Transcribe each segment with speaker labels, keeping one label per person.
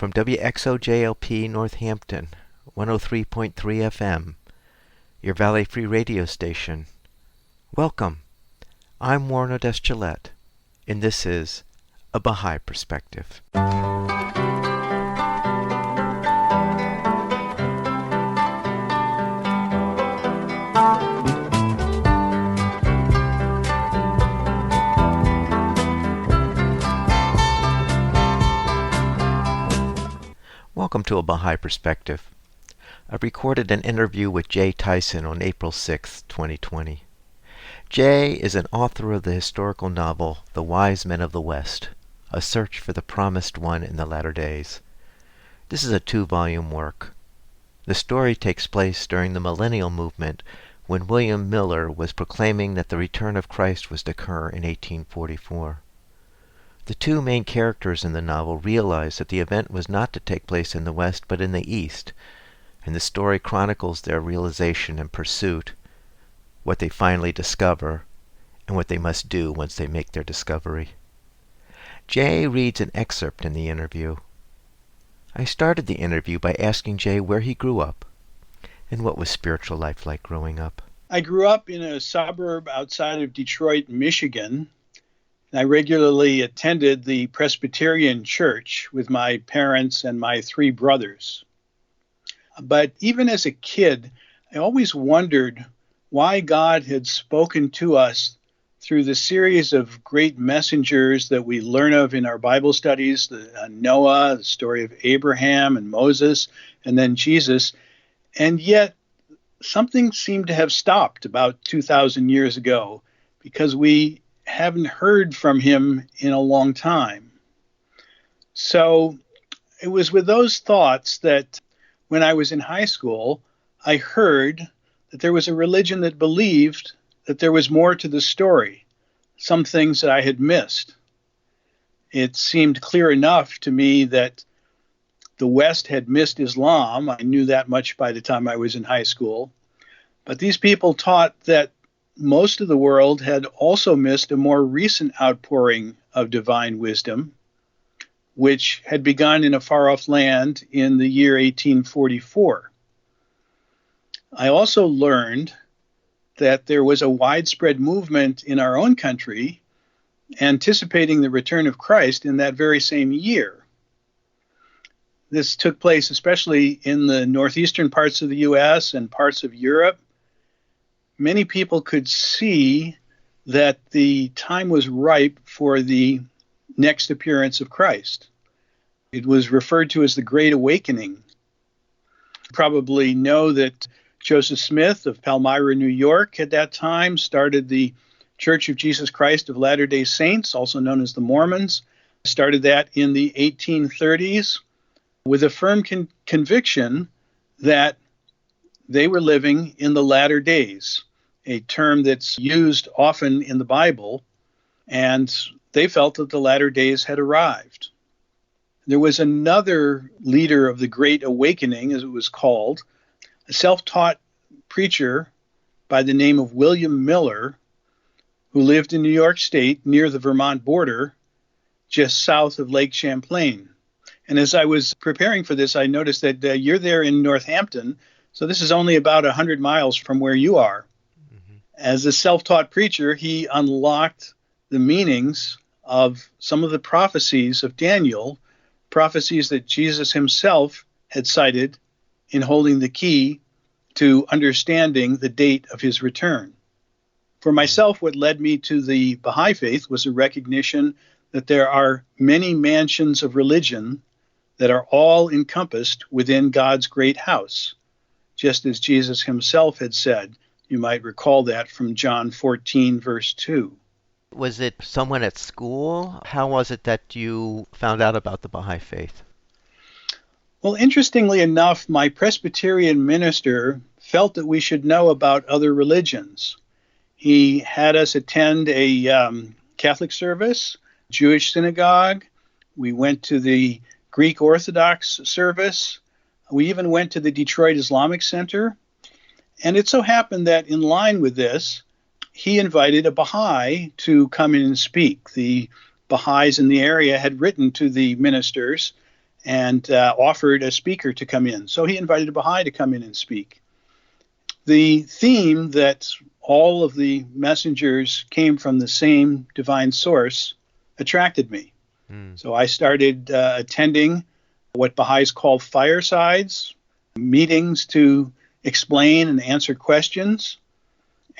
Speaker 1: From WXOJLP Northampton, 103.3 FM, your Valley Free radio station. Welcome. I'm Warren Odess-Gillette, and this is A Baha'i Perspective. Welcome to A Baha'i Perspective. I recorded an interview with Tyson on April 6, 2020. Jay is an author of the historical novel The Wise Men of the West, A Search for the Promised One in the Latter Days. This is a 2-volume work. The story takes place during the millennial movement when William Miller was proclaiming that the return of Christ was to occur in 1844. The two main characters in the novel realize that the event was not to take place in the West but in the East, and the story chronicles their realization and pursuit, what they finally discover, and what they must do once they make their discovery. Jay reads an excerpt in the interview. I started the interview by asking Jay where he grew up, and what was spiritual life like growing up.
Speaker 2: I grew up in a suburb outside of Detroit, Michigan. I regularly attended the Presbyterian church with my parents and my 3 brothers. But even as a kid, I always wondered why God had spoken to us through the series of great messengers that we learn of in our Bible studies, Noah, the story of Abraham and Moses, and then Jesus. And yet, something seemed to have stopped about 2,000 years ago because we haven't heard from him in a long time. So it was with those thoughts that when I was in high school, I heard that there was a religion that believed that there was more to the story, some things that I had missed. It seemed clear enough to me that the West had missed Islam. I knew that much by the time I was in high school. But these people taught that most of the world had also missed a more recent outpouring of divine wisdom, which had begun in a far-off land in the year 1844. I also learned that there was a widespread movement in our own country anticipating the return of Christ in that very same year. This took place especially in the northeastern parts of the U.S. and parts of Europe. Many people could see that the time was ripe for the next appearance of Christ. It was referred to as the Great Awakening. You probably know that Joseph Smith of Palmyra, New York, at that time started the Church of Jesus Christ of Latter-day Saints, also known as the Mormons. Started that in the 1830s with a firm conviction that they were living in the latter days, a term that's used often in the Bible, and they felt that the latter days had arrived. There was another leader of the Great Awakening, as it was called, a self-taught preacher by the name of William Miller, who lived in New York State near the Vermont border, just south of Lake Champlain. And as I was preparing for this, I noticed that you're there in Northampton, so this is only about 100 miles from where you are. Mm-hmm. As a self-taught preacher, he unlocked the meanings of some of the prophecies of Daniel, prophecies that Jesus himself had cited in holding the key to understanding the date of his return. For myself, what led me to the Baha'i faith was a recognition that there are many mansions of religion that are all encompassed within God's great house, just as Jesus himself had said. You might recall that from John 14, verse 2.
Speaker 1: Was it someone at school? How was it that you found out about the Baha'i faith?
Speaker 2: Well, interestingly enough, my Presbyterian minister felt that we should know about other religions. He had us attend a Catholic service, Jewish synagogue. We went to the Greek Orthodox service. We even went to the Detroit Islamic Center. And it so happened that in line with this, he invited a Baha'i to come in and speak. The Baha'is in the area had written to the ministers and offered a speaker to come in. So he invited a Baha'i to come in and speak. The theme that all of the messengers came from the same divine source attracted me.
Speaker 1: Mm.
Speaker 2: So I started attending what Baha'is call firesides, meetings to explain and answer questions.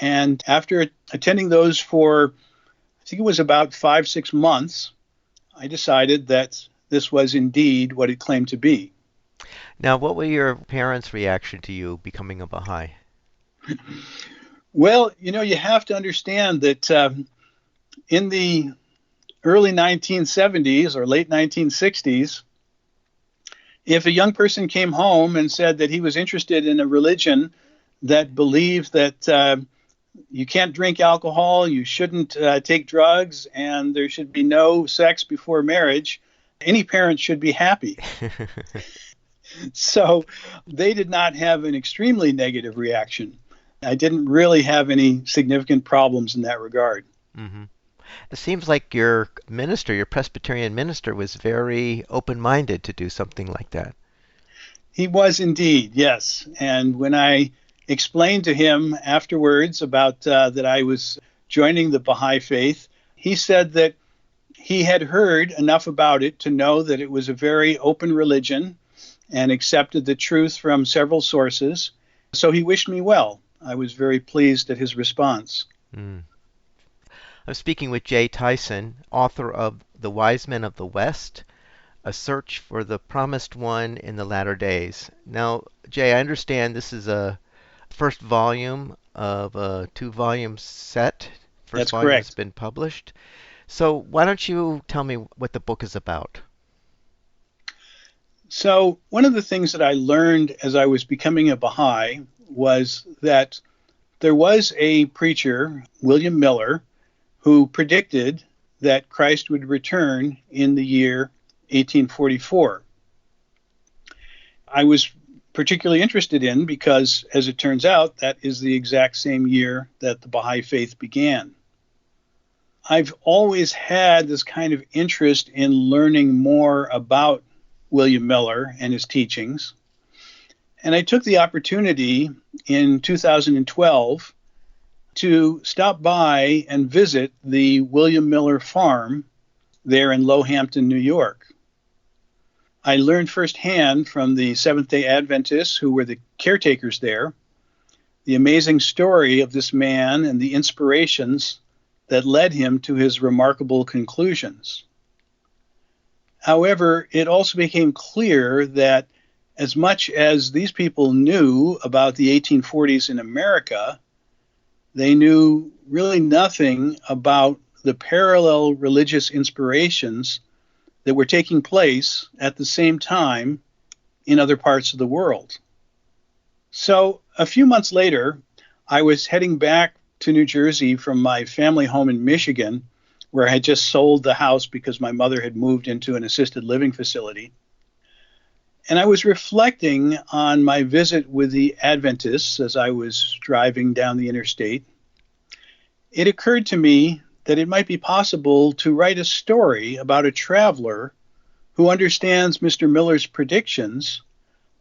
Speaker 2: And after attending those for, I think it was about 5, 6 months, I decided that this was indeed what it claimed to be.
Speaker 1: Now, what were your parents' reaction to you becoming a Baha'i?
Speaker 2: Well, you have to understand that in the early 1970s or late 1960s, if a young person came home and said that he was interested in a religion that believed that you can't drink alcohol, you shouldn't take drugs, and there should be no sex before marriage, any parent should be happy. So they did not have an extremely negative reaction. I didn't really have any significant problems in that regard.
Speaker 1: Hmm. It seems like your minister, your Presbyterian minister, was very open-minded to do something like that.
Speaker 2: He was indeed, yes. And when I explained to him afterwards about that I was joining the Baha'i faith, he said that he had heard enough about it to know that it was a very open religion and accepted the truth from several sources. So he wished me well. I was very pleased at his response.
Speaker 1: Mm. I'm speaking with Jay Tyson, author of The Wise Men of the West, A Search for the Promised One in the Latter Days. Now, Jay, I understand this is a first volume of a two-volume set. First
Speaker 2: That's
Speaker 1: volume has
Speaker 2: correct.
Speaker 1: been published. So why don't you tell me what the book is about?
Speaker 2: So, one of the things that I learned as I was becoming a Baha'i was that there was a preacher, William Miller, who predicted that Christ would return in the year 1844. I was particularly interested in because, as it turns out, that is the exact same year that the Baha'i faith began. I've always had this kind of interest in learning more about William Miller and his teachings. And I took the opportunity in 2012 to stop by and visit the William Miller farm there in Lowhampton, New York. I learned firsthand from the Seventh-day Adventists who were the caretakers there the amazing story of this man and the inspirations that led him to his remarkable conclusions. However, it also became clear that as much as these people knew about the 1840s in America, they knew really nothing about the parallel religious inspirations that were taking place at the same time in other parts of the world. So a few months later, I was heading back to New Jersey from my family home in Michigan, where I had just sold the house because my mother had moved into an assisted living facility. And I was reflecting on my visit with the Adventists as I was driving down the interstate. It occurred to me that it might be possible to write a story about a traveler who understands Mr. Miller's predictions,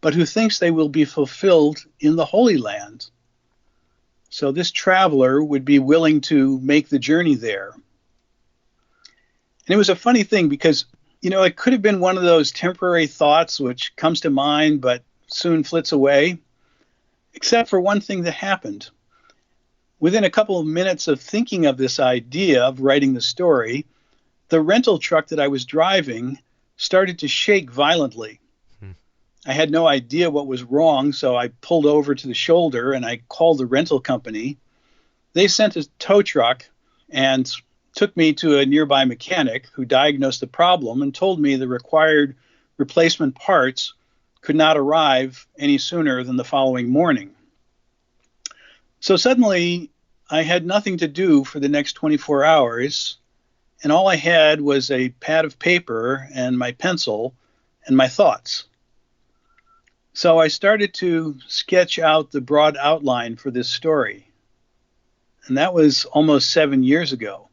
Speaker 2: but who thinks they will be fulfilled in the Holy Land. So this traveler would be willing to make the journey there. And it was a funny thing because, it could have been one of those temporary thoughts which comes to mind but soon flits away, except for one thing that happened. Within a couple of minutes of thinking of this idea of writing the story, the rental truck that I was driving started to shake violently.
Speaker 1: Hmm.
Speaker 2: I had no idea what was wrong, so I pulled over to the shoulder and I called the rental company. They sent a tow truck and took me to a nearby mechanic who diagnosed the problem and told me the required replacement parts could not arrive any sooner than the following morning. So suddenly, I had nothing to do for the next 24 hours, and all I had was a pad of paper and my pencil and my thoughts. So I started to sketch out the broad outline for this story, and that was almost 7 years ago.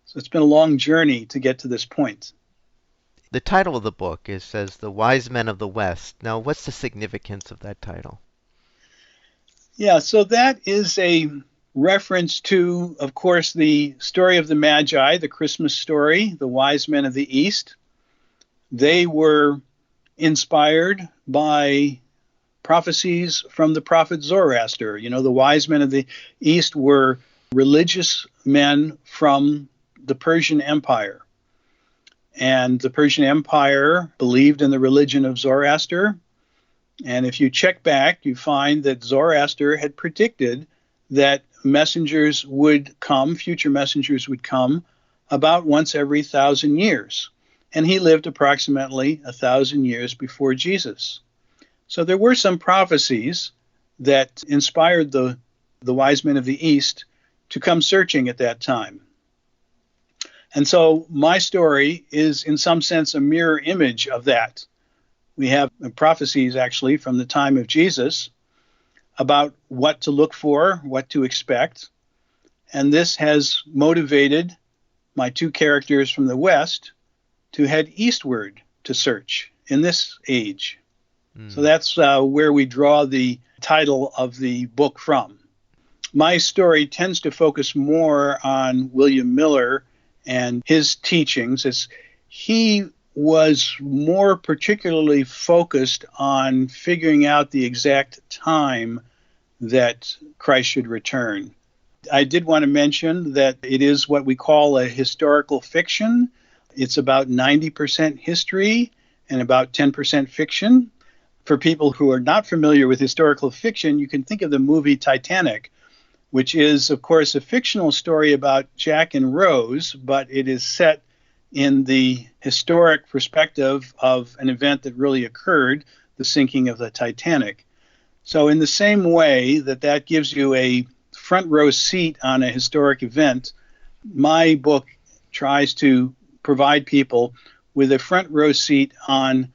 Speaker 2: So it's been a long journey to get to this point.
Speaker 1: The title of the book says The Wise Men of the West. Now, what's the significance of that title?
Speaker 2: Yeah, so that is a reference to, of course, the story of the Magi, the Christmas story, the wise men of the East. They were inspired by prophecies from the prophet Zoroaster. You know, the wise men of the East were religious men from the Persian Empire. And the Persian Empire believed in the religion of Zoroaster. And if you check back, you find that Zoroaster had predicted that messengers would come, future messengers would come about once every 1,000 years. And he lived approximately 1,000 years before Jesus. So there were some prophecies that inspired the wise men of the East to come searching at that time. And so my story is, in some sense, a mirror image of that. We have prophecies, actually, from the time of Jesus about what to look for, what to expect. And this has motivated my two characters from the West to head eastward to search in this age. So that's where we draw the title of the book from. My story tends to focus more on William Miller and his teachings. He was more particularly focused on figuring out the exact time that Christ should return. I did want to mention that it is what we call a historical fiction. It's about 90% history and about 10% fiction. For people who are not familiar with historical fiction, you can think of the movie Titanic, which is, of course, a fictional story about Jack and Rose, but it is set in the historic perspective of an event that really occurred, the sinking of the Titanic. So in the same way that gives you a front row seat on a historic event, my book tries to provide people with a front row seat on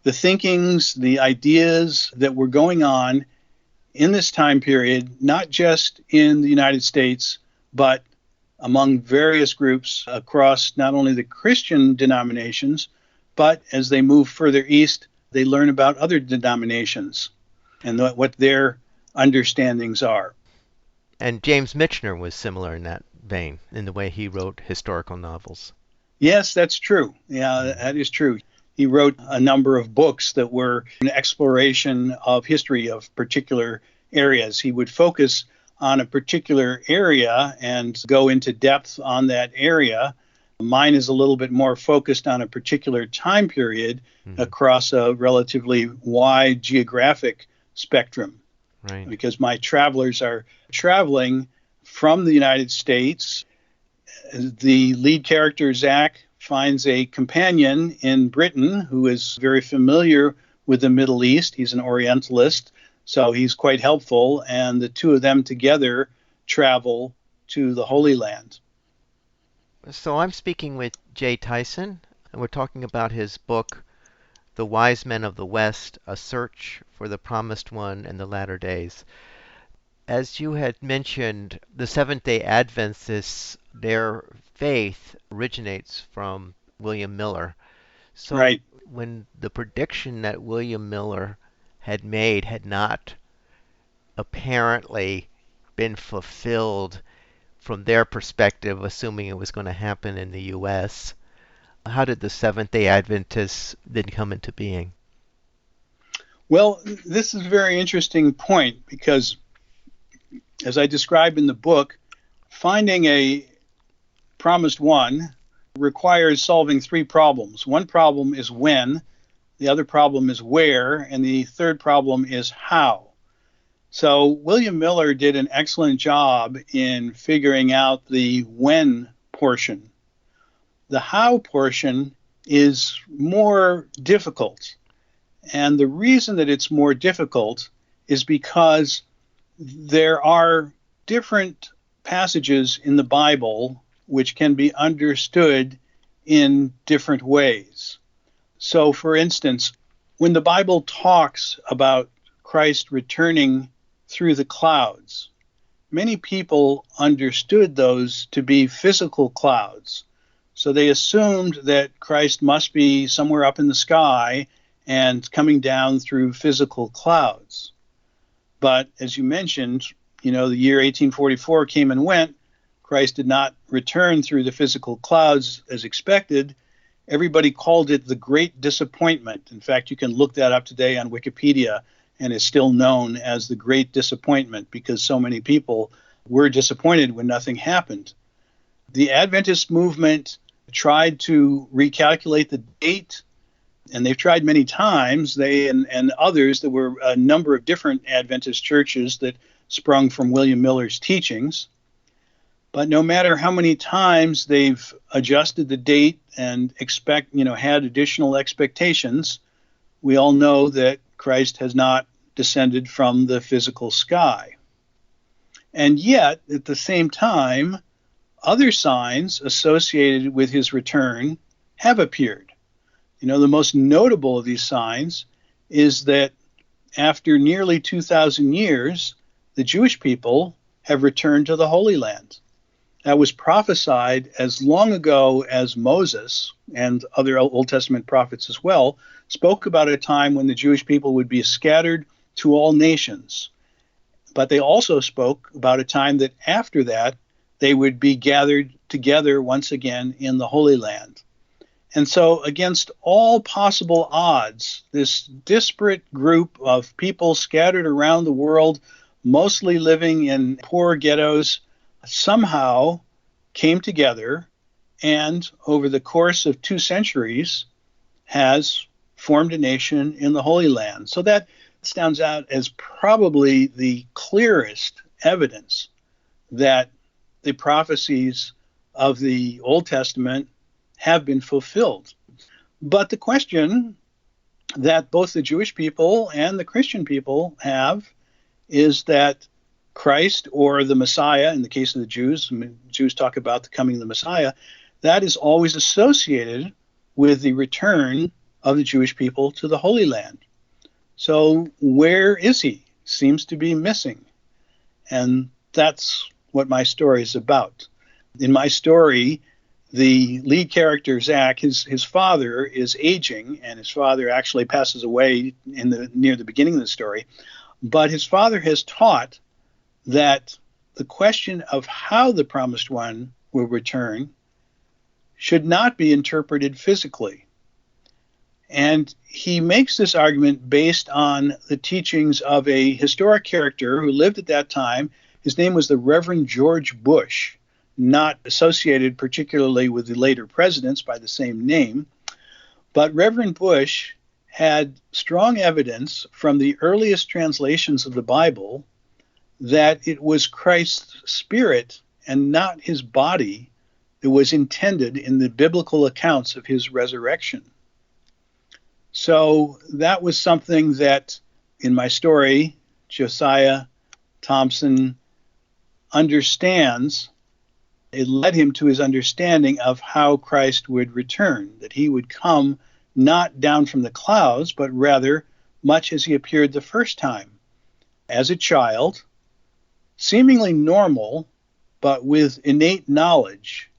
Speaker 2: the thinkings, the ideas that were going on in this time period, not just in the United States, but among various groups across not only the Christian denominations, but as they move further east, they learn about other denominations and what their understandings are.
Speaker 1: And James Michener was similar in that vein, in the way he wrote historical novels.
Speaker 2: Yes, that's true. Yeah, that is true. He wrote a number of books that were an exploration of history of particular areas. He would focus on a particular area and go into depth on that area. Mine is a little bit more focused on a particular time period across a relatively wide geographic spectrum.
Speaker 1: Right.
Speaker 2: Because my travelers are traveling from the United States. The lead character, Zach, finds a companion in Britain who is very familiar with the Middle East. He's an Orientalist, so he's quite helpful, and the two of them together travel to the Holy Land.
Speaker 1: So I'm speaking with Jay Tyson, and we're talking about his book, The Wise Men of the West, A Search for the Promised One in the Latter Days. As you had mentioned, the Seventh-day Adventists, their faith originates from William Miller. So
Speaker 2: Right.
Speaker 1: when the prediction that William Miller had made had not apparently been fulfilled from their perspective, assuming it was going to happen in the U.S., how did the Seventh-day Adventists then come into being?
Speaker 2: Well, this is a very interesting point because, as I describe in the book, finding a promised one requires solving three problems. One problem is when, the other problem is where, and the third problem is how. So William Miller did an excellent job in figuring out the when portion. The how portion is more difficult. And the reason that it's more difficult is because there are different passages in the Bible which can be understood in different ways. So, for instance, when the Bible talks about Christ returning through the clouds, many people understood those to be physical clouds. So they assumed that Christ must be somewhere up in the sky and coming down through physical clouds. But as you mentioned, the year 1844 came and went. Christ did not return through the physical clouds as expected. Everybody called it the Great Disappointment. In fact, you can look that up today on Wikipedia, and it's still known as the Great Disappointment because so many people were disappointed when nothing happened. The Adventist movement tried to recalculate the date, and they've tried many times. They and others, there were a number of different Adventist churches that sprung from William Miller's teachings. But no matter how many times they've adjusted the date and had additional expectations, we all know that Christ has not descended from the physical sky. And yet, at the same time, other signs associated with his return have appeared. The most notable of these signs is that after nearly 2,000 years, the Jewish people have returned to the Holy Land. That was prophesied as long ago as Moses and other Old Testament prophets as well spoke about a time when the Jewish people would be scattered to all nations. But they also spoke about a time that after that, they would be gathered together once again in the Holy Land. And so against all possible odds, this disparate group of people scattered around the world, mostly living in poor ghettos, somehow came together and over the course of 2 centuries has formed a nation in the Holy Land. So that stands out as probably the clearest evidence that the prophecies of the Old Testament have been fulfilled. But the question that both the Jewish people and the Christian people have is that Christ or the Messiah, in the case of the Jews talk about the coming of the Messiah, that is always associated with the return of the Jewish people to the Holy Land. So where is he? Seems to be missing. And that's what my story is about. In my story, the lead character, Zach, his father is aging, and his father actually passes away near the beginning of the story. But his father has taught that the question of how the promised one will return should not be interpreted physically. And he makes this argument based on the teachings of a historic character who lived at that time. His name was the Reverend George Bush, not associated particularly with the later presidents by the same name. But Reverend Bush had strong evidence from the earliest translations of the Bible that it was Christ's spirit and not his body that was intended in the biblical accounts of his resurrection. So that was something that, in my story, Josiah Thompson understands. It led him to his understanding of how Christ would return, that he would come not down from the clouds, but rather much as he appeared the first time, as a child, seemingly normal, but with innate knowledge,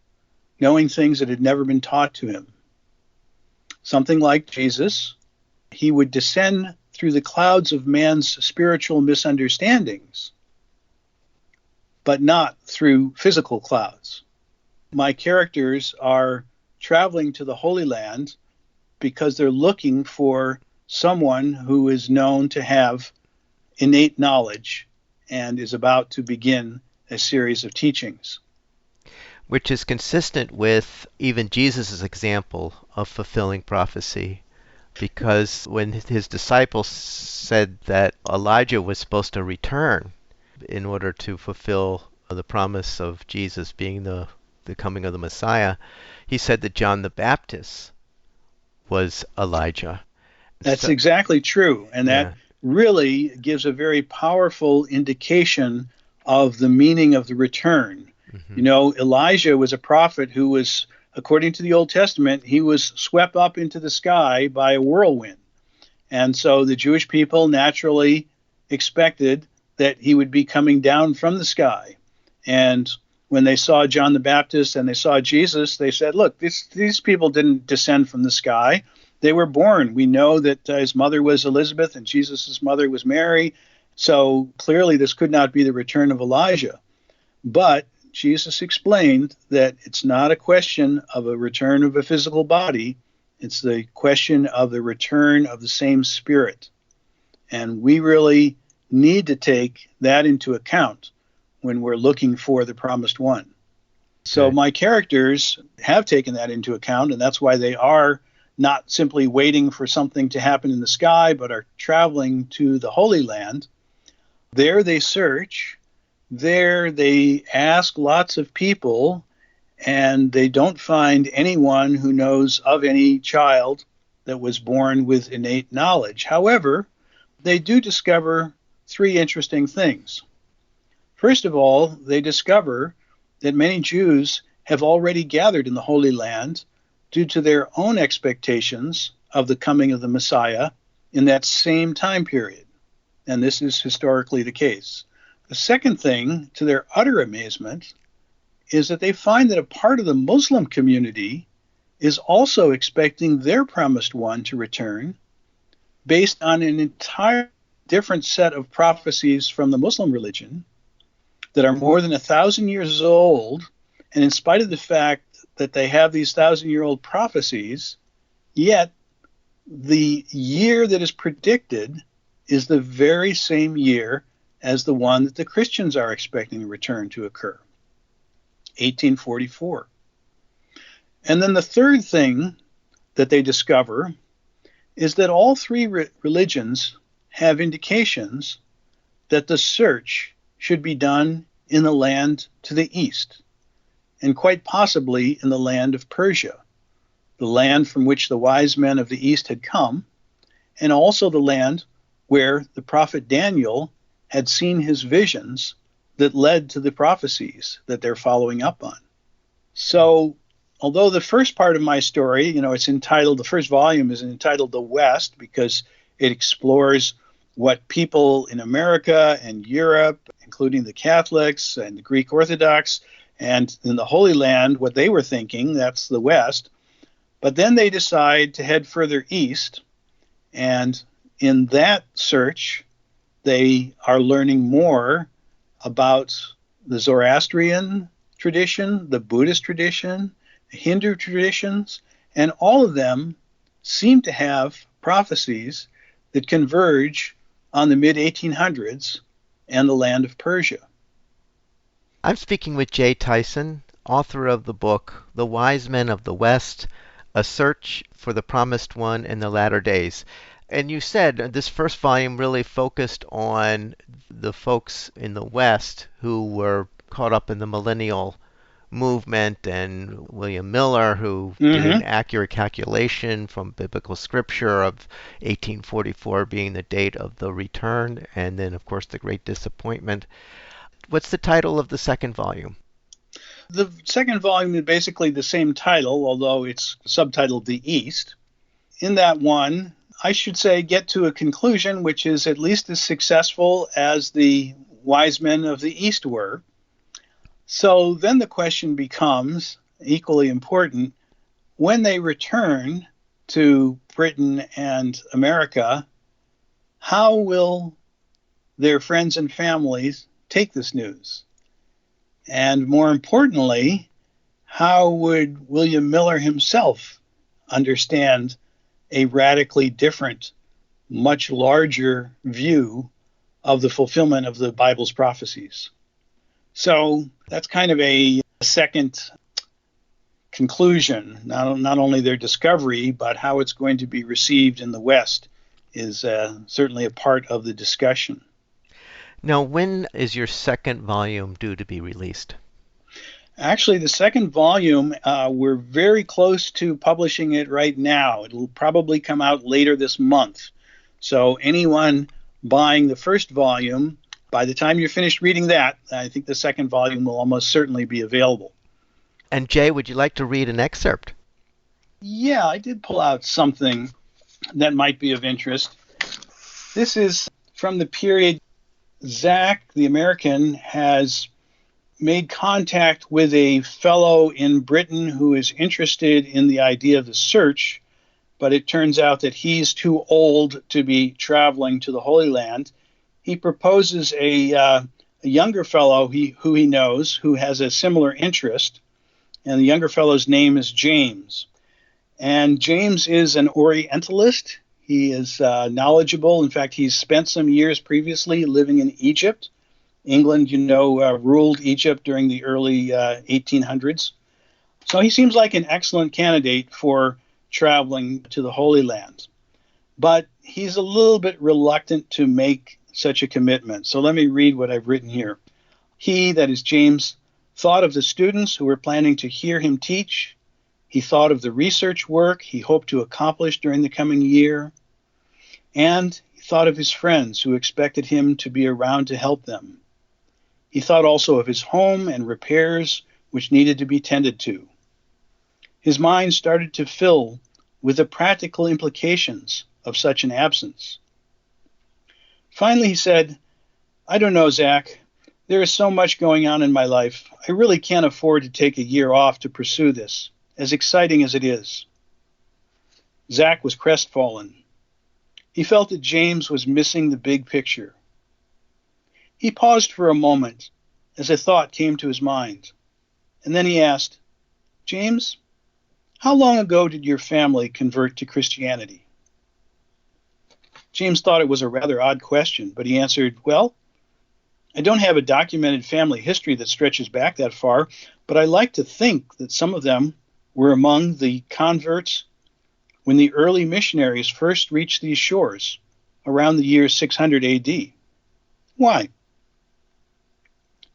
Speaker 2: knowing things that had never been taught to him. Something like Jesus, he would descend through the clouds of man's spiritual misunderstandings, but not through physical clouds. My characters are traveling to the Holy Land because they're looking for someone who is known to have innate knowledge and is about to begin a series of teachings.
Speaker 1: Which is consistent with even Jesus' example of fulfilling prophecy. Because when his disciples said that Elijah was supposed to return in order to fulfill the promise of Jesus being the coming of the Messiah, he said that John the Baptist was Elijah.
Speaker 2: That's exactly true. And that really gives a very powerful indication of the meaning of the return. Mm-hmm. Elijah was a prophet who was, according to the Old Testament, he was swept up into the sky by a whirlwind. And so the Jewish people naturally expected that he would be coming down from the sky. And when they saw John the Baptist and they saw Jesus, they said, look, these people didn't descend from the sky. They were born. We know that his mother was Elizabeth and Jesus' mother was Mary. So clearly, this could not be the return of Elijah. But Jesus explained that it's not a question of a return of a physical body. It's the question of the return of the same Spirit. And we really need to take that into account when we're looking for the promised one. So
Speaker 1: Okay.
Speaker 2: my characters have taken that into account, and that's why they are not simply waiting for something to happen in the sky, but are traveling to the Holy Land. There they search. There they ask lots of people, and they don't find anyone who knows of any child that was born with innate knowledge. However, they do discover three interesting things. First of all, they discover that many Jews have already gathered in the Holy Land due to their own expectations of the coming of the Messiah in that same time period. And this is historically the case. The second thing, to their utter amazement, is that they find that a part of the Muslim community is also expecting their promised one to return based on an entire different set of prophecies from the Muslim religion that are more than 1,000 years old. And in spite of the fact that they have these 1,000-year-old prophecies, yet the year that is predicted is the very same year as the one that the Christians are expecting a return to occur, 1844. And then the third thing that they discover is that all three religions have indications that the search should be done in the land to the east, and quite possibly in the land of Persia, the land from which the wise men of the east had come, and also the land where the prophet Daniel had seen his visions that led to the prophecies that they're following up on. So, although the first part of my story, it's entitled, the first volume is entitled The West, because it explores what people in America and Europe, including the Catholics and the Greek Orthodox, and in the Holy Land, what they were thinking, that's the West. But then they decide to head further east, and in that search, they are learning more about the Zoroastrian tradition, the Buddhist tradition, the Hindu traditions, and all of them seem to have prophecies that converge on the mid-1800s and the land of Persia.
Speaker 1: I'm speaking with Jay Tyson, author of the book The Wise Men of the West, A Search for the Promised One in the Latter Days. And you said this first volume really focused on the folks in the West who were caught up in the millennial movement, and William Miller, who did an
Speaker 2: Mm-hmm.
Speaker 1: accurate calculation from biblical scripture of 1844 being the date of the return, and then, of course, the Great Disappointment. What's the title of the second volume?
Speaker 2: The second volume is basically the same title, although it's subtitled The East. In that one, I should say, get to a conclusion which is at least as successful as the wise men of the East were. So then the question becomes, equally important, when they return to Britain and America, how will their friends and families take this news? And more importantly, how would William Miller himself understand a radically different, much larger view of the fulfillment of the Bible's prophecies? So that's kind of a second conclusion. Not only their discovery, but how it's going to be received in the West is certainly a part of the discussion.
Speaker 1: Now, when is your second volume due to be released?
Speaker 2: Actually, the second volume, we're very close to publishing it right now. It'll probably come out later this month. So anyone buying the first volume, by the time you're finished reading that, I think the second volume will almost certainly be available.
Speaker 1: And Jay, would you like to read an excerpt?
Speaker 2: Yeah, I did pull out something that might be of interest. This is from the period Zach, the American, has made contact with a fellow in Britain who is interested in the idea of the search, but it turns out that he's too old to be traveling to the Holy Land. He proposes a younger fellow who he knows who has a similar interest, and the younger fellow's name is James. And James is an Orientalist. He is knowledgeable. In fact, he's spent some years previously living in Egypt. England, ruled Egypt during the early 1800s. So he seems like an excellent candidate for traveling to the Holy Land. But he's a little bit reluctant to make such a commitment. So let me read what I've written here. He, that is James, thought of the students who were planning to hear him teach. He thought of the research work he hoped to accomplish during the coming year. And he thought of his friends who expected him to be around to help them. He thought also of his home and repairs which needed to be tended to. His mind started to fill with the practical implications of such an absence. Finally, he said, "I don't know, Zach. There is so much going on in my life. I really can't afford to take a year off to pursue this, as exciting as it is." Zach was crestfallen. He felt that James was missing the big picture. He paused for a moment as a thought came to his mind, and then he asked, "James, how long ago did your family convert to Christianity?" James thought it was a rather odd question, but he answered, "Well, I don't have a documented family history that stretches back that far, but I like to think that some of them were among the converts when the early missionaries first reached these shores around the year 600 AD. Why?"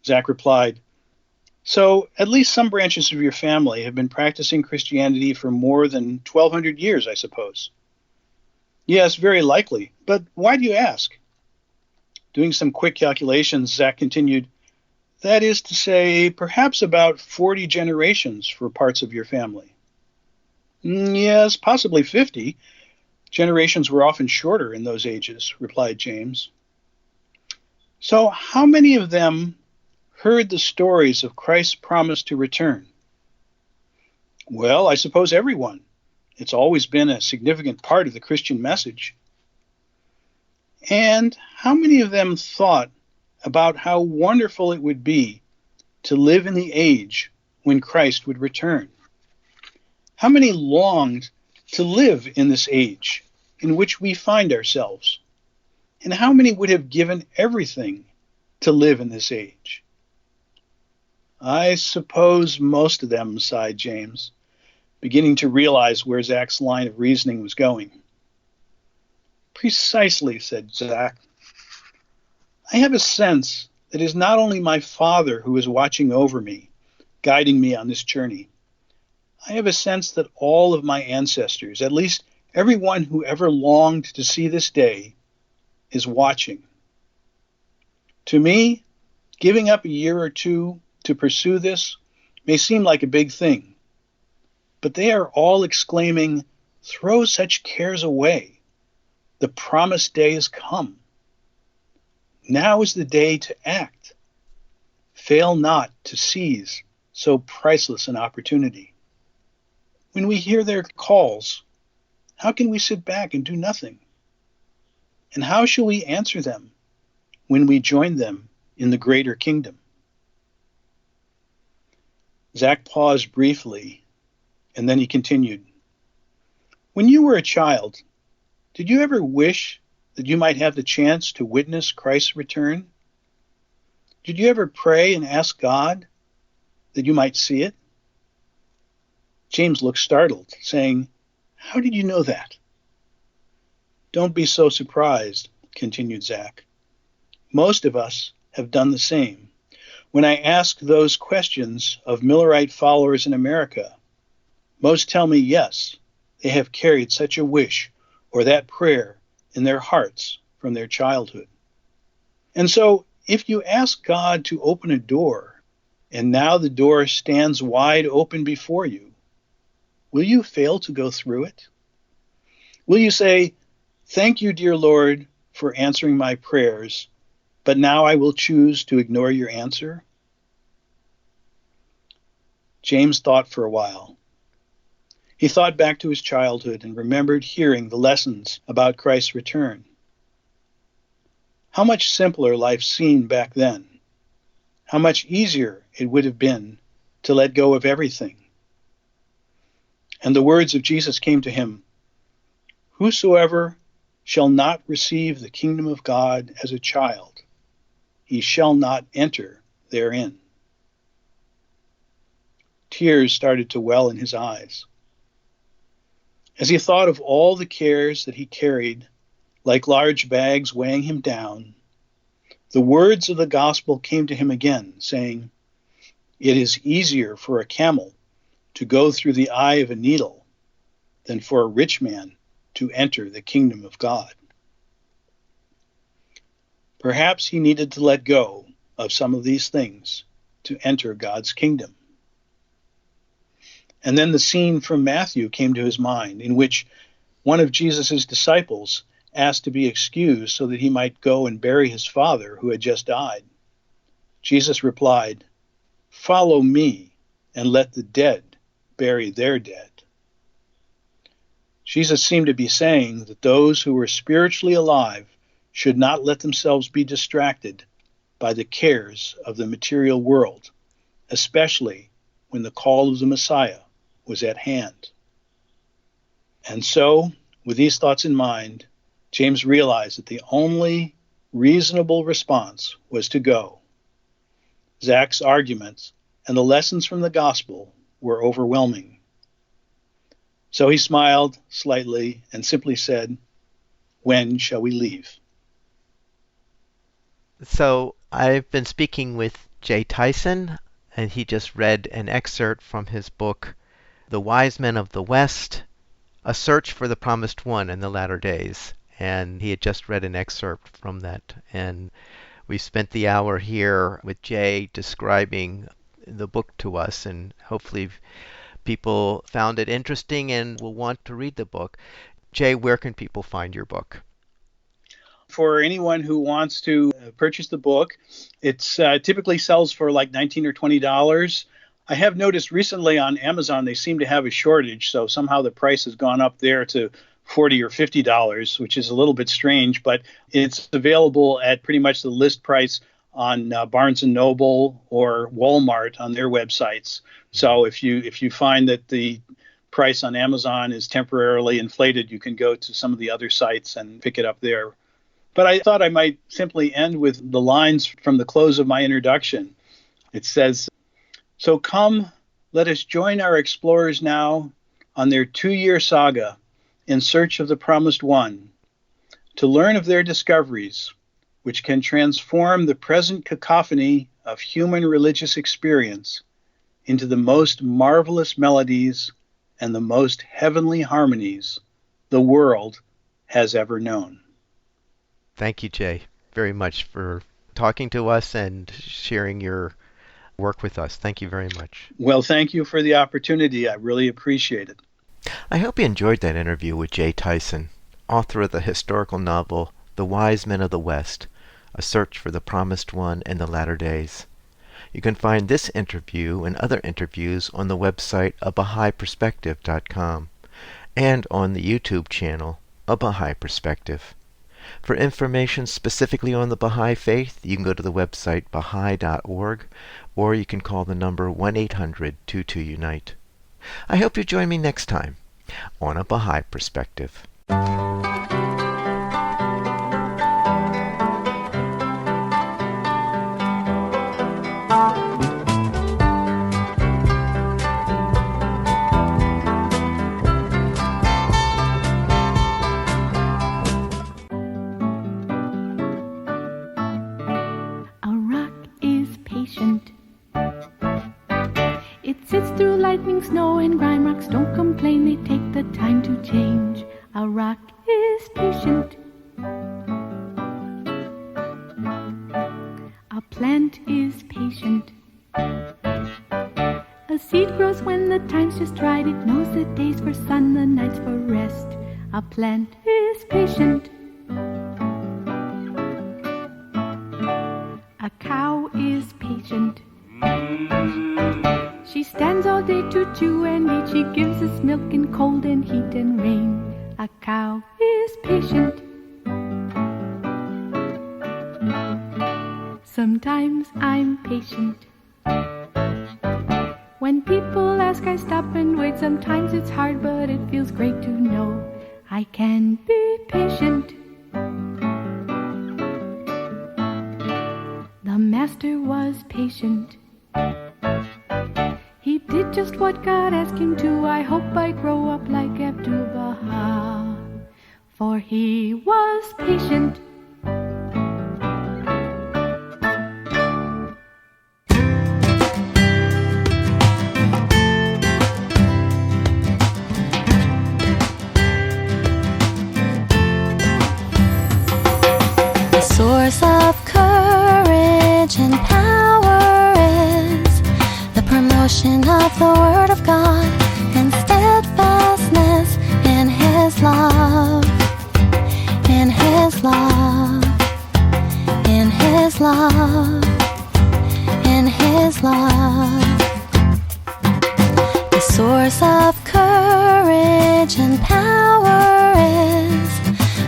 Speaker 2: Zach replied, "So at least some branches of your family have been practicing Christianity for more than 1,200 years, I suppose." "Yes, very likely. But why do you ask?" Doing some quick calculations, Zach continued, "That is to say, perhaps about 40 generations for parts of your family." "Yes, possibly 50. Generations were often shorter in those ages," replied James. "So how many of them heard the stories of Christ's promise to return?" "Well, I suppose everyone. It's always been a significant part of the Christian message." "And how many of them thought about how wonderful it would be to live in the age when Christ would return? How many longed to live in this age in which we find ourselves? And how many would have given everything to live in this age?" "I suppose most of them," sighed James, beginning to realize where Zach's line of reasoning was going. "Precisely," said Zach. "I have a sense that it is not only my father who is watching over me, guiding me on this journey. I have a sense that all of my ancestors, at least everyone who ever longed to see this day, is watching. To me, giving up a year or two to pursue this may seem like a big thing, but they are all exclaiming, 'Throw such cares away. The promised day has come. Now is the day to act. Fail not to seize so priceless an opportunity.' When we hear their calls, how can we sit back and do nothing? And how shall we answer them when we join them in the greater kingdom?" Zach paused briefly, and then he continued, "When you were a child, did you ever wish that you might have the chance to witness Christ's return? Did you ever pray and ask God that you might see it?" James looked startled, saying, "How did you know that?" "Don't be so surprised," continued Zach. "Most of us have done the same. When I ask those questions of Millerite followers in America, most tell me yes, they have carried such a wish or that prayer in their hearts from their childhood. And so, if you ask God to open a door, and now the door stands wide open before you, will you fail to go through it? Will you say, 'Thank you, dear Lord, for answering my prayers, but now I will choose to ignore your answer'? James thought for a while. He thought back to his childhood and remembered hearing the lessons about Christ's return. How much simpler life seemed back then. How much easier it would have been to let go of everything. And the words of Jesus came to him, "Whosoever shall not receive the kingdom of God as a child, he shall not enter therein." Tears started to well in his eyes. As he thought of all the cares that he carried, like large bags weighing him down, the words of the gospel came to him again, saying, "It is easier for a camel to go through the eye of a needle than for a rich man to enter the kingdom of God." Perhaps he needed to let go of some of these things to enter God's kingdom. And then the scene from Matthew came to his mind, in which one of Jesus' disciples asked to be excused so that he might go and bury his father who had just died. Jesus replied, "Follow me and let the dead bury their dead." Jesus seemed to be saying that those who were spiritually alive should not let themselves be distracted by the cares of the material world, especially when the call of the Messiah was at hand. And so, with these thoughts in mind, James realized that the only reasonable response was to go. Zach's arguments and the lessons from the gospel were overwhelming. So he smiled slightly and simply said, "When shall we leave?"
Speaker 1: So I've been speaking with Jay Tyson, and he just read an excerpt from his book, The Wise Men of the West, A Search for the Promised One in the Latter Days. And he had just read an excerpt from that. And we spent the hour here with Jay describing the book to us, and hopefully people found it interesting and will want to read the book. Jay, where can people find your book?
Speaker 2: For anyone who wants to purchase the book, it typically sells for like $19 or $20. I have noticed recently on Amazon they seem to have a shortage, so somehow the price has gone up there to $40 or $50, which is a little bit strange, but it's available at pretty much the list price on Barnes & Noble or Walmart on their websites. So if you find that the price on Amazon is temporarily inflated, you can go to some of the other sites and pick it up there. But I thought I might simply end with the lines from the close of my introduction. It says, "So come, let us join our explorers now on their 2-year saga in search of the promised one, to learn of their discoveries, which can transform the present cacophony of human religious experience into the most marvelous melodies and the most heavenly harmonies the world has ever known."
Speaker 1: Thank you, Jay, very much for talking to us and sharing your work with us. Thank you very much.
Speaker 2: Well, thank you for the opportunity. I really appreciate it.
Speaker 1: I hope you enjoyed that interview with Jay Tyson, author of the historical novel The Wise Men of the West, A Search for the Promised One in the Latter Days. You can find this interview and other interviews on the website abahaiperspective.com and on the YouTube channel, A Baha'i Perspective. For information specifically on the Baha'i Faith, you can go to the website baha'i.org, or you can call the number 1-800-22-UNITE. I hope you join me next time on A Baha'i Perspective.
Speaker 3: Snow and grime rocks don't complain, they take the time to change. A rock is patient. A plant is patient. A seed grows when the time's just right. It knows the days for sun, the nights for rest. A plant is patient. A cow is patient. She stands all and meat. She gives us milk in cold and heat and rain. A cow is patient. Sometimes I'm patient. When people ask, I stop and wait. Sometimes it's hard, but it feels great to know I can be patient. The master was patient. He did just what God asked him to. I hope I grow up like Abdu'l-Baha, for he was patient.
Speaker 4: The source of courage and power is the promotion of the Word of God and steadfastness in His love, in His love, in His love, in His love. The source of courage and power is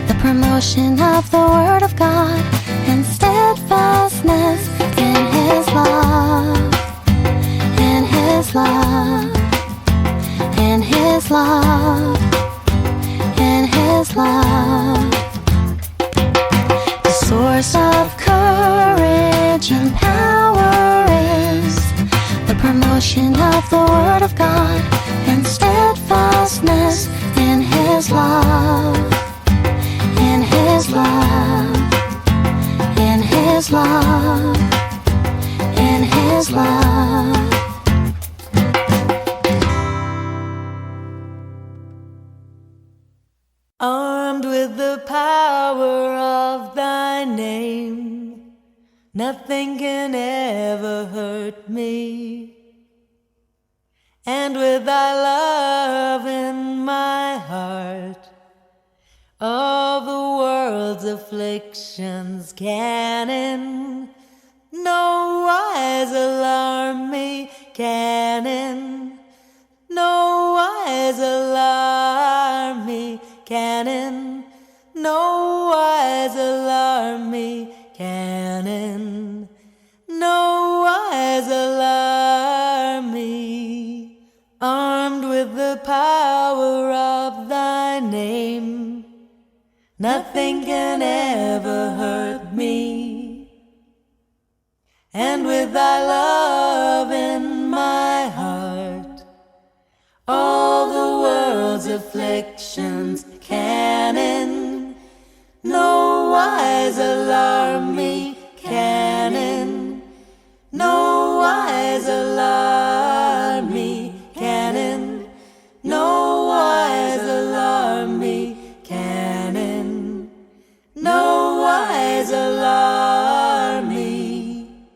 Speaker 4: the promotion of the Word of God and steadfastness in His love, in His love, in His love, in His love. The source of courage and power is the promotion of the Word of God and steadfastness in His love, in His love, in His love, in His love.
Speaker 5: Armed with the power of thy name, nothing can ever hurt me. And with thy love in my heart, all the world's afflictions can in no wise alarm me, can in no wise alarm me, can in no wise alarm me, can in no wise alarm me. Armed with the power of thy name, nothing can ever hurt me. And with thy love in my heart, all the world's afflictions can in no wise alarm me, can in no wise alarm me, can in no wise alarm me, can in no wise alarm me.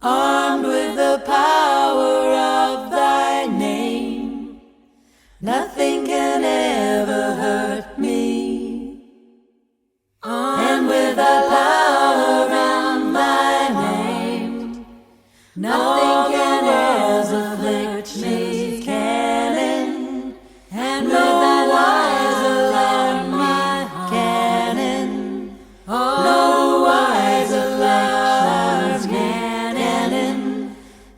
Speaker 5: Armed with the power of thy name, nothing can ever hurt me. And with the power in thy name, nothing can ever afflict me, can in, and with thy wise alarm me, can in, no wise alarm, can in,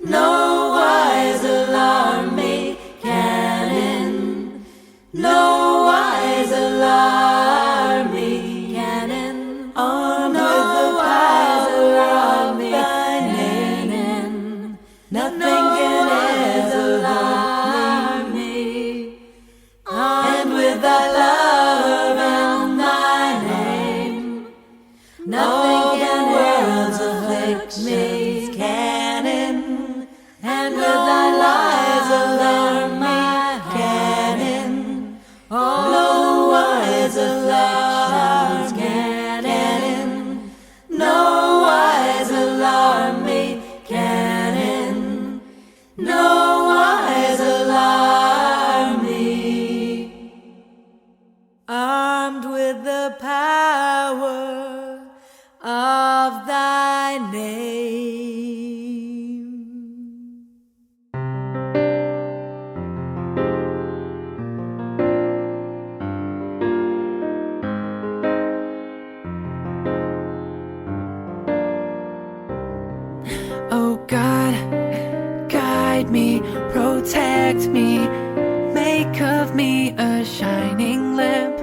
Speaker 5: no wise alarm me, can in, no wise alarm me, can in, armed with the power of thy name, nothing can ever alarm me. And with thy love and thy name, nothing can ever afflict me, can in, and with thy lies alarm me, can in, no wise alarm, can in, no wise alarm me, can in, no wise alarm me. Armed with the power of thy name.
Speaker 3: me, protect me, make of me a shining lamp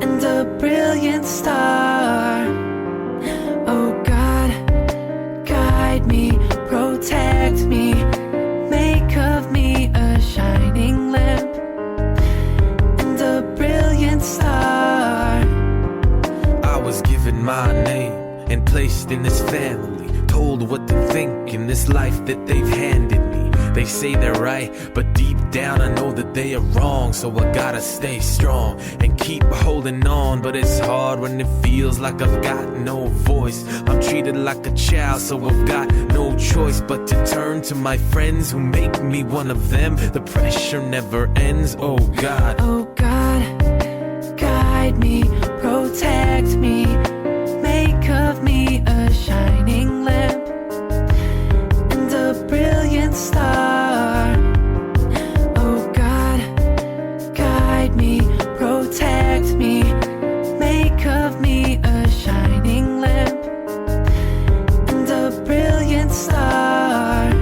Speaker 3: and a brilliant star. Oh God, guide me, protect me, make of me a shining lamp and a brilliant star.
Speaker 6: I was given my name and placed in this family, told what to think in this life that they've handed me. They say they're right, but deep down I know that they are wrong. So I gotta stay strong and keep holding on. But it's hard when it feels like I've got no voice. I'm treated like a child, so I've got no choice but to turn to my friends who make me one of them. The pressure never ends, oh God.
Speaker 3: Oh God, guide me, protect me, make of me a shining lamp and a brilliant star. Oh God, guide me, protect me, make of me a shining lamp and a brilliant star.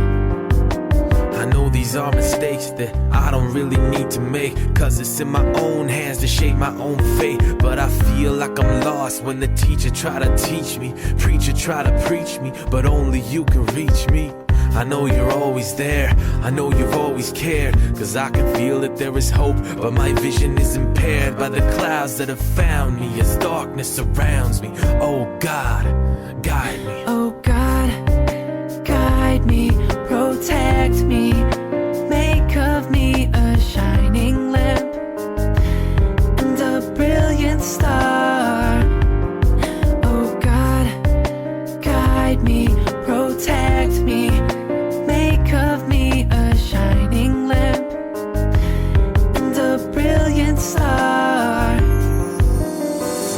Speaker 6: I know these are mistakes that I don't really need to make, cause it's in my own hands to shape my own fate. But I feel like I'm lost when the teacher try to teach me, preacher try to preach me, but only you can reach me. I know you're always there, I know you've always cared, cause I can feel that there is hope, but my vision is impaired by the clouds that have found me as darkness surrounds me. Oh God, guide me.
Speaker 3: Oh God, guide me, protect me, make of me a shining lamp and a brilliant star. Oh God, guide me, protect me, make of me a shining lamp and a brilliant star.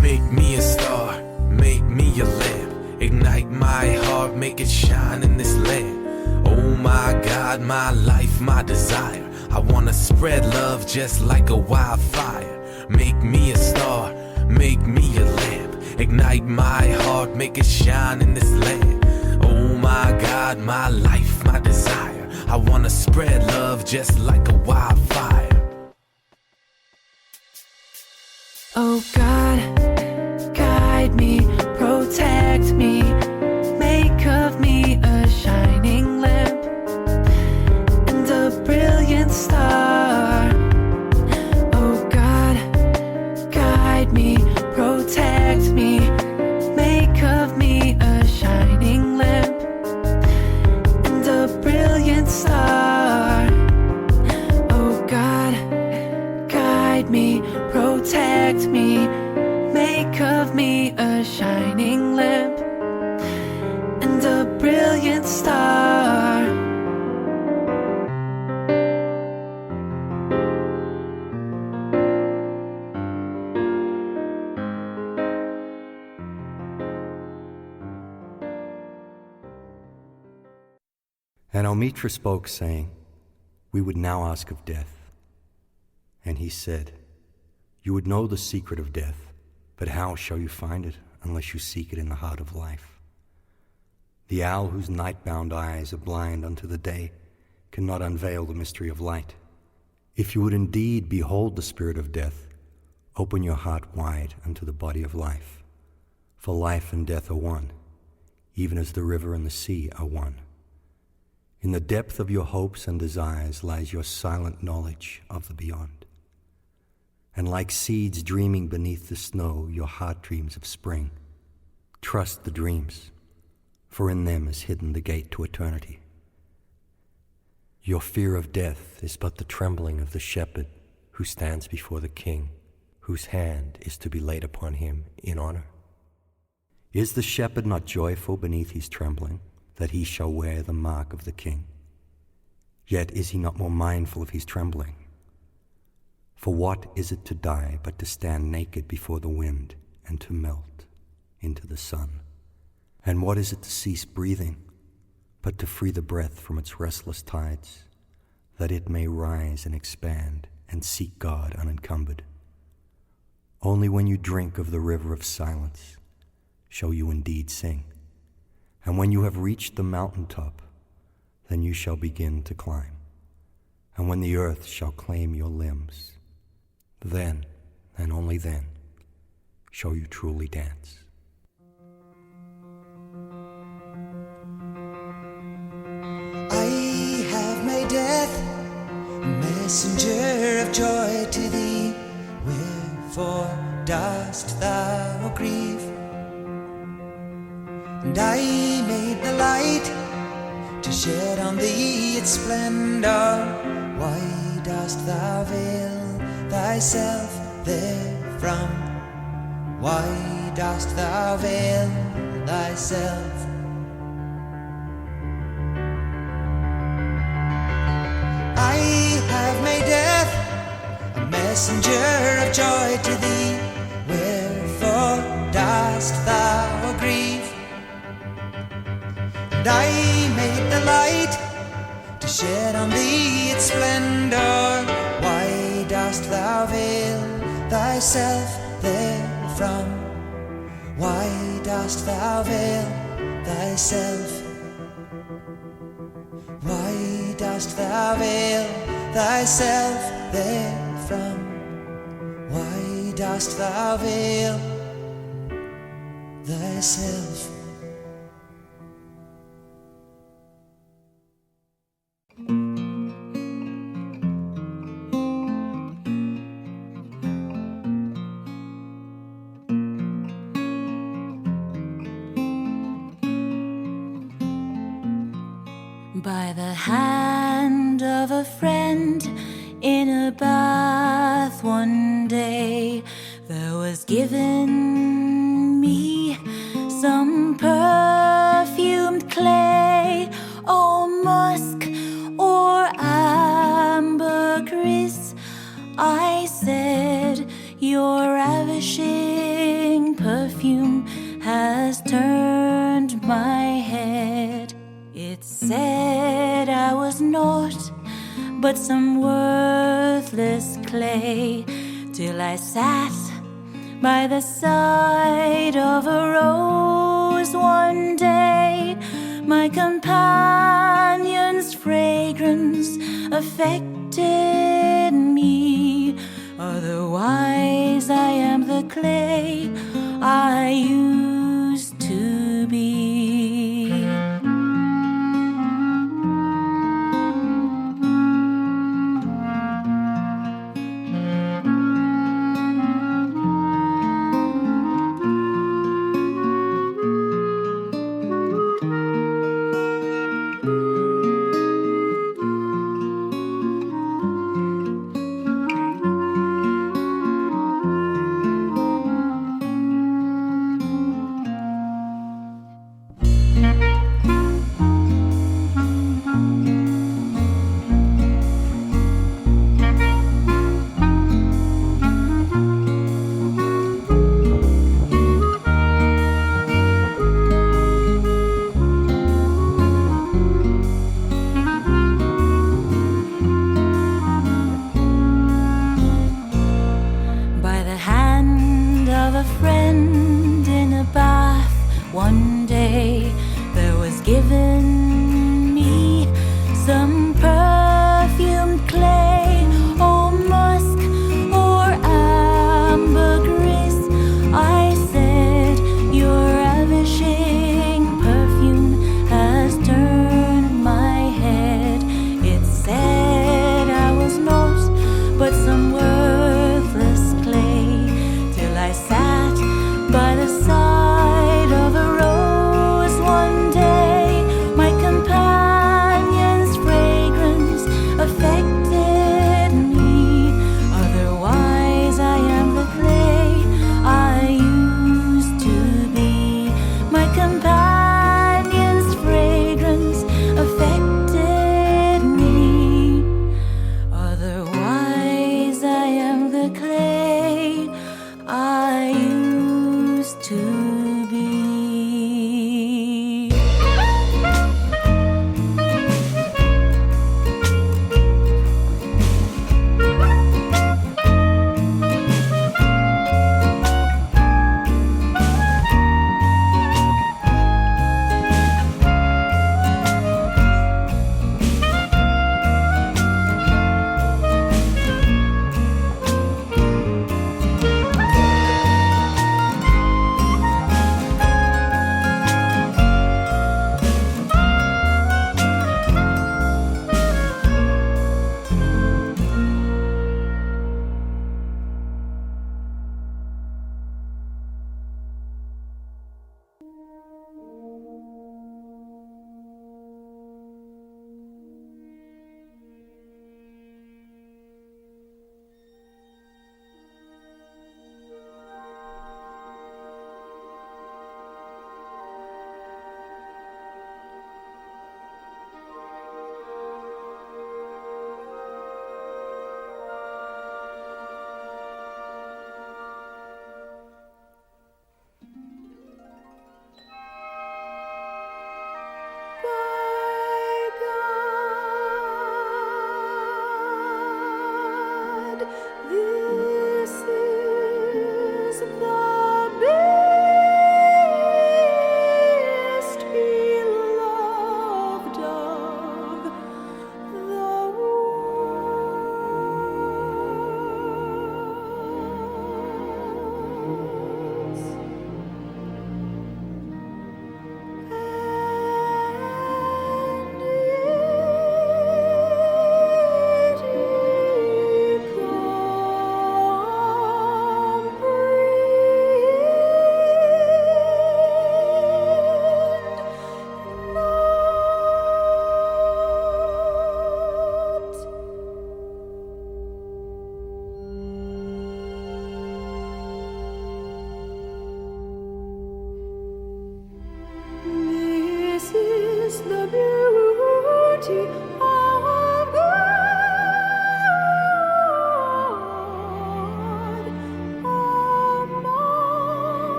Speaker 6: Make me a star, make me a lamp, ignite my heart, make it shine in this land. Oh my God, my life, my desire, I wanna spread love just like a wildfire. Make me a star, make me a lamp, ignite my heart, make it shine in this land. Oh my God, my life, my desire, I wanna spread love just like a wildfire.
Speaker 3: Oh God, guide me, protect me, make of me a shining lamp and a brilliant star. Oh God, guide me, protect me, make of me a shining lamp and a brilliant star. Oh God, guide me, protect me, make of me a shining lamp and a brilliant star.
Speaker 7: And Omitra spoke, saying, we would now ask of death. And he said, you would know the secret of death, but how shall you find it unless you seek it in the heart of life? The owl whose night-bound eyes are blind unto the day cannot unveil the mystery of light. If you would indeed behold the spirit of death, open your heart wide unto the body of life. For life and death are one, even as the river and the sea are one. In the depth of your hopes and desires lies your silent knowledge of the beyond. And like seeds dreaming beneath the snow, your heart dreams of spring. Trust the dreams, for in them is hidden the gate to eternity. Your fear of death is but the trembling of the shepherd who stands before the king, whose hand is to be laid upon him in honor. Is the shepherd not joyful beneath his trembling, that he shall wear the mark of the king? Yet is he not more mindful of his trembling? For what is it to die but to stand naked before the wind and to melt into the sun? And what is it to cease breathing but to free the breath from its restless tides, that it may rise and expand and seek God unencumbered? Only when you drink of the river of silence shall you indeed sing. And when you have reached the mountaintop, then you shall begin to climb. And when the earth shall claim your limbs, then, and only then, shall you truly dance.
Speaker 8: I have made death a messenger of joy to thee. Wherefore dost thou grieve? And I made the light to shed on thee its splendor. Why dost thou veil thyself therefrom? Why dost thou veil thyself? I have made death a messenger of joy to thee. Wherefore dost thou grieve? And I made the light to shed on thee its splendor. Why dost thou veil thyself therefrom? Why dost thou veil thyself? Why dost thou veil thyself therefrom? Why dost thou veil thyself?
Speaker 3: By the hand of a friend in a bath one day, there was given me some perfumed clay, or musk or ambergris. I said, your ravishing perfume has turned my head. It said I was naught but some worthless clay, till I sat by the side of a rose one day. My companion's fragrance affected me, otherwise I am the clay I used to be.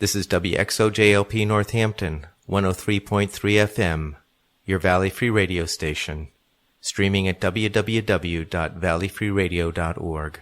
Speaker 1: This is WXOJLP Northampton, 103.3 FM, your Valley Free Radio station, streaming at www.valleyfreeradio.org.